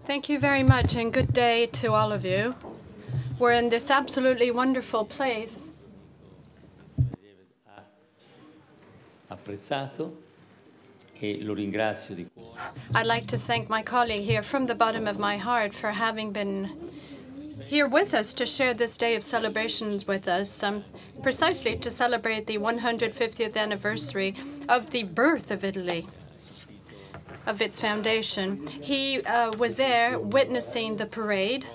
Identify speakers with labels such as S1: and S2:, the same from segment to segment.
S1: Thank you very much, and good day to all of you. We're in this absolutely wonderful place. I'd like to thank my colleague here from the bottom of my heart for having been here with us to share this day of celebrations with us, precisely to celebrate the 150th anniversary of the birth of Italy, of its foundation. He was there witnessing the parade.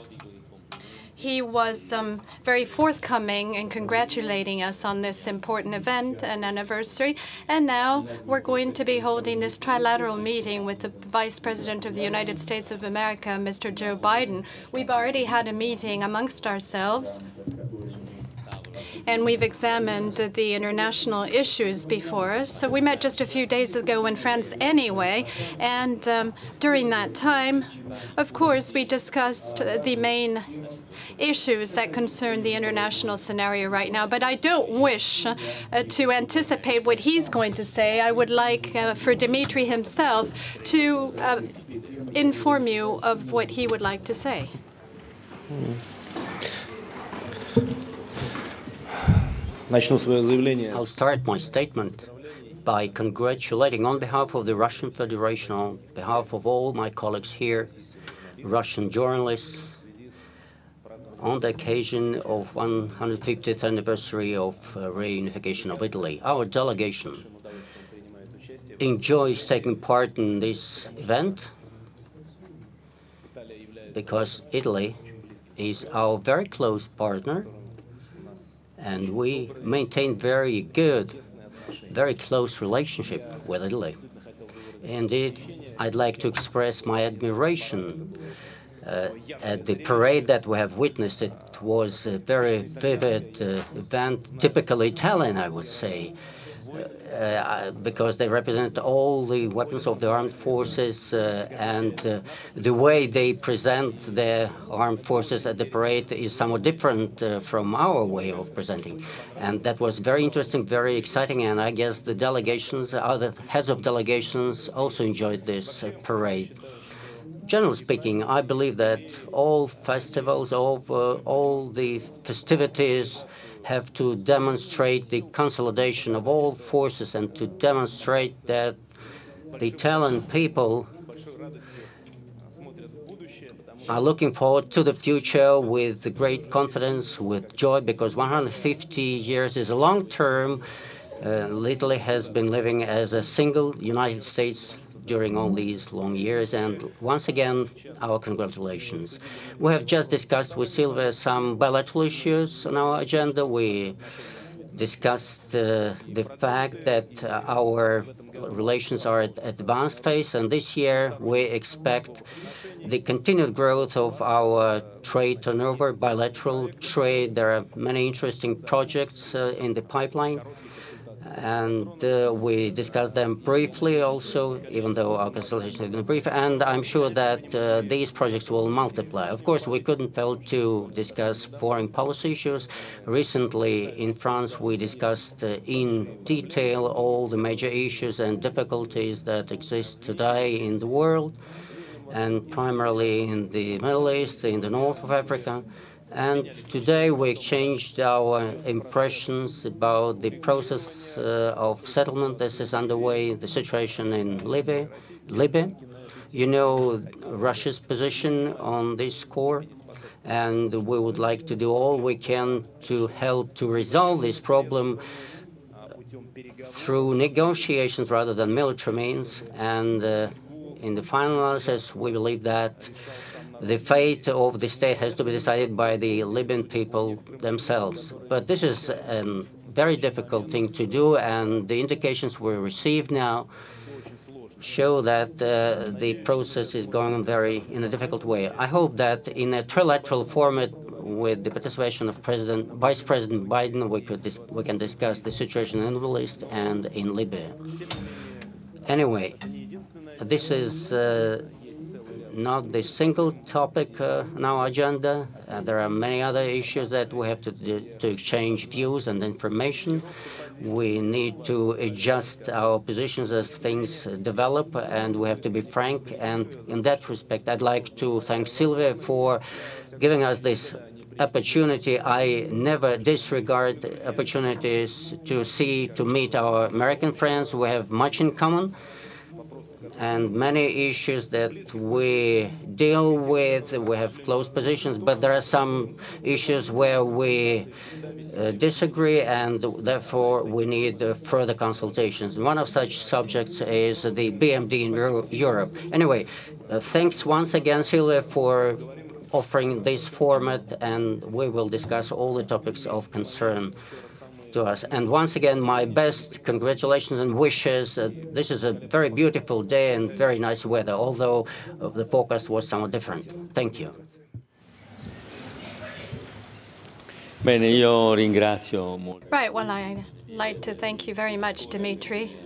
S1: He was very forthcoming in congratulating us on this important event and anniversary. And now we're going to be holding this trilateral meeting with the Vice President of the United States of America, Mr. Joe Biden. We've already had a meeting amongst ourselves, and we've examined the international issues before us. So we met just a few days ago in France anyway, and during that time, of course, we discussed the main issues that concern the international scenario right now. But I don't wish to anticipate what he's going to say. I would like for Dmitry himself to inform you of what he would like to say.
S2: I'll start my statement by congratulating on behalf of the Russian Federation, on behalf of all my colleagues here, Russian journalists, on the occasion of 150th anniversary of reunification of Italy. Our delegation enjoys taking part in this event because Italy is our very close partner, and we maintain very good, very close relationship with Italy. Indeed, I'd like to express my admiration at the parade that we have witnessed. It was a very vivid event, typically Italian, I would say, because they represent all the weapons of the armed forces, and the way they present their armed forces at the parade is somewhat different from our way of presenting. And that was very interesting, very exciting, and I guess the delegations, other heads of delegations also enjoyed this parade. Generally speaking, I believe that all festivals, all the festivities have to demonstrate the consolidation of all forces and to demonstrate that the Italian people are looking forward to the future with great confidence, with joy, because 150 years is a long term. Italy has been living as a single United States during all these long years, and once again, our congratulations. We have just discussed with Silvio some bilateral issues on our agenda. We discussed the fact that our relations are at advanced phase, and this year we expect the continued growth of our trade turnover, bilateral trade. There are many interesting projects in the pipeline, and we discussed them briefly also, even though our consultation has been brief, and I'm sure that these projects will multiply. Of course, we couldn't fail to discuss foreign policy issues. Recently in France, we discussed in detail all the major issues and difficulties that exist today in the world, and primarily in the Middle East, in the north of Africa. And today we exchanged our impressions about the process of settlement that is underway, the situation in Libya. You know Russia's position on this score, and we would like to do all we can to help to resolve this problem through negotiations rather than military means. And in the final analysis, we believe that the fate of the state has to be decided by the Libyan people themselves. But this is a very difficult thing to do, and the indications we received now show that the process is going on in a difficult way. I hope that in a trilateral format with the participation of Vice President Biden, we can discuss the situation in the Middle East and in Libya. Anyway, this is not the single topic on our agenda. There are many other issues that we have to exchange views and information. We need to adjust our positions as things develop, and we have to be frank. And in that respect, I'd like to thank Silvio for giving us this opportunity. I never disregard opportunities to meet our American friends. We have much in common and many issues that we deal with. We have close positions, but there are some issues where we disagree, and therefore we need further consultations. One of such subjects is the BMD in Europe. Anyway, thanks once again, Silvio, for offering this format, and we will discuss all the topics of concern to us. And once again, my best congratulations and wishes. This is a very beautiful day and very nice weather, although the forecast was somewhat different. Thank you.
S1: Right, well, I'd like to thank you very much, Dmitry,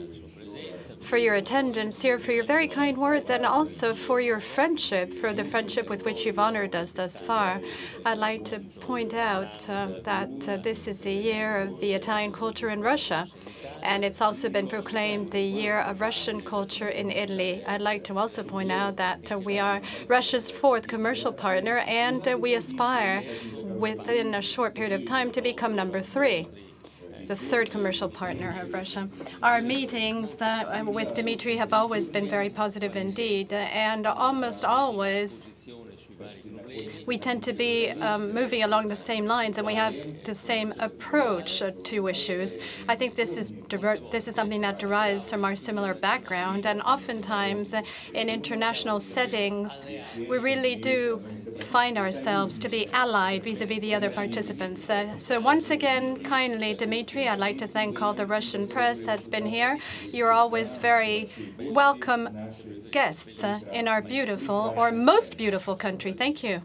S1: for your attendance here, for your very kind words, and also for your friendship, for the friendship with which you've honored us thus far. I'd like to point out that this is the year of the Italian culture in Russia, and it's also been proclaimed the year of Russian culture in Italy. I'd like to also point out that we are Russia's 4th commercial partner, and we aspire within a short period of time to become number 3. The 3rd commercial partner of Russia. Our meetings with Dmitry have always been very positive indeed, and almost always we tend to be moving along the same lines, and we have the same approach to issues. I think this is something that derives from our similar background, and oftentimes in international settings, we really do find ourselves to be allied vis-à-vis the other participants. So once again, kindly, Dmitry, I'd like to thank all the Russian press that's been here. You're always very welcome guests in our beautiful, or most beautiful country. Thank you.